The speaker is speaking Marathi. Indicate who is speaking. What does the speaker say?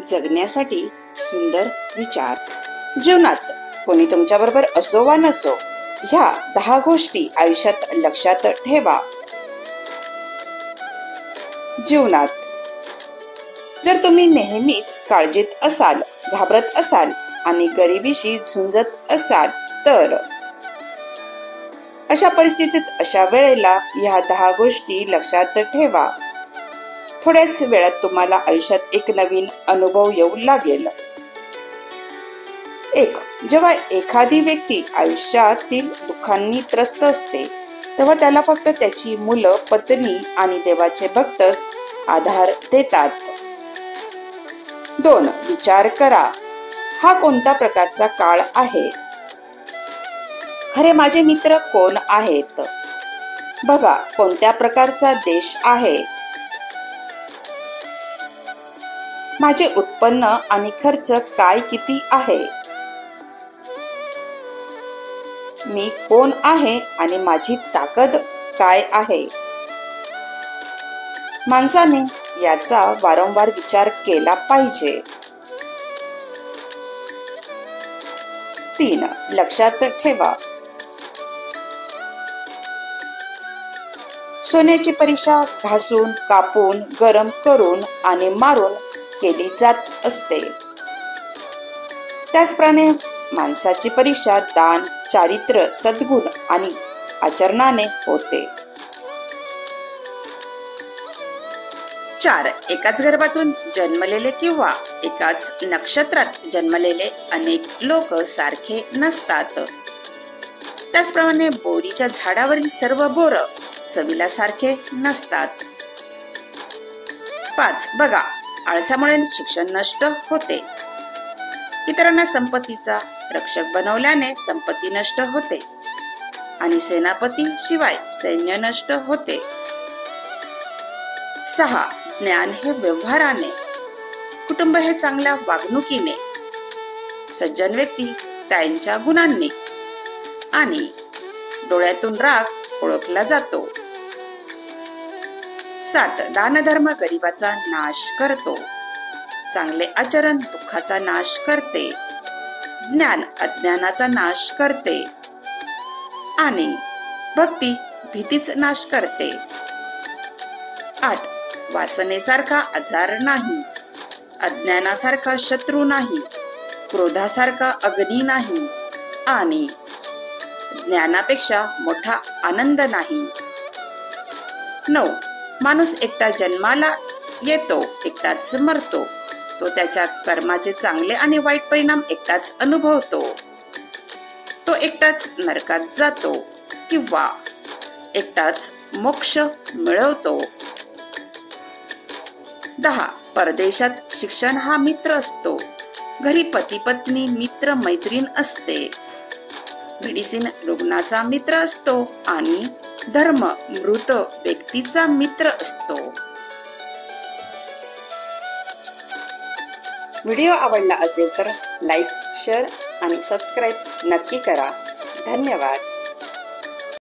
Speaker 1: जगण्यासाठी सुंदर विचार. जीवनात कोणी तुमच्याबरोबर असो वा नसो, ह्या 10 गोष्टी आयुष्यात लक्षात ठेवा. जीवनात जर तुम्ही नेहमीच काळजीत असाल, घाबरत असाल आणि गरिबीशी झुंजत असाल तर अशा परिस्थितीत अशा वेळेला ह्या 10 गोष्टी लक्षात ठेवा. थोड्याच वेळात तुम्हाला आयुष्यात एक नवीन अनुभव येऊ लागेल. 1. जेव्हा एखादी व्यक्ती आयुष्यातील दुःखांनी त्रस्त असते तेव्हा त्याला फक्त त्याची मुलं, पत्नी आणि देवाचे भक्तच आधार देतात. 2. विचार करा, हा कोणत्या प्रकारचा काळ आहे? खरे माझे मित्र कोण आहेत? बघा कोणत्या प्रकारचा देश आहे. माझे उत्पन्न आणि खर्च काय किती आहे? मी कोण आहे आणि माझी ताकद काय आहे? माणसाने याचा वारंवार विचार केला पाहिजे. 3. लक्षात ठेवा, सोन्याची परीक्षा घासून, कापून, गरम करून आणि मारून केली जात असते. त्याचप्रमाणे माणसाची परीक्षा दान, चारित्र्य, सद्गुण आणि आचरणाने होते. 4. एकाच गर्भातून जन्मलेले किंवा एकाच नक्षत्रात जन्मलेले अनेक लोक सारखे नसतात. त्याचप्रमाणे बोरीच्या झाडावरील सर्व बोर चवीला सारखे नसतात. 5. बघा, आळसामुळे शिक्षण नष्ट होते. इतरांना संपत्तीचा रक्षक बनवल्याने संपत्ती नष्ट होते आणि सेनापती शिवाय सैन्य नष्ट होते. 6. ज्ञान हे व्यवहाराने, कुटुंब हे चांगल्या वागणुकीने, सज्जन व्यक्ती त्यांच्या गुणांनी आणि डोळ्यातून राग ओळखला जातो. 7. दानधर्म गरिबाचा नाश करतो. चांगले आचरण दुःखाचा नाश करते. ज्ञान अज्ञानाचा नाश करते आणि भक्ती भीतीच नाश करते. 8. वासनेसारखा आजार नाही, अज्ञानासारखा शत्रू नाही, क्रोधासारखा अग्नी नाही आणि ज्ञानापेक्षा मोठा आनंद नाही. 9. माणूस एकटा जन्माला येतो, एकटाच मरतो. तो त्याच्या कर्माचे चांगले आणि वाईट परिणाम एकटाच अनुभवतो. तो एकटाच नरकात जातो किंवा एकटाच मोक्ष मिळवतो. 10. परदेशात शिक्षण हा मित्र असतो. घरी पती पत्नी मित्र मैत्रीण असते. मेडिसिन रुग्णाचा मित्र असतो आणि धर्म मृत व्यक्तीचा मित्र असतो. व्हिडिओ आवडला असेल तर लाईक, शेअर आणि सबस्क्राईब नक्की करा. धन्यवाद.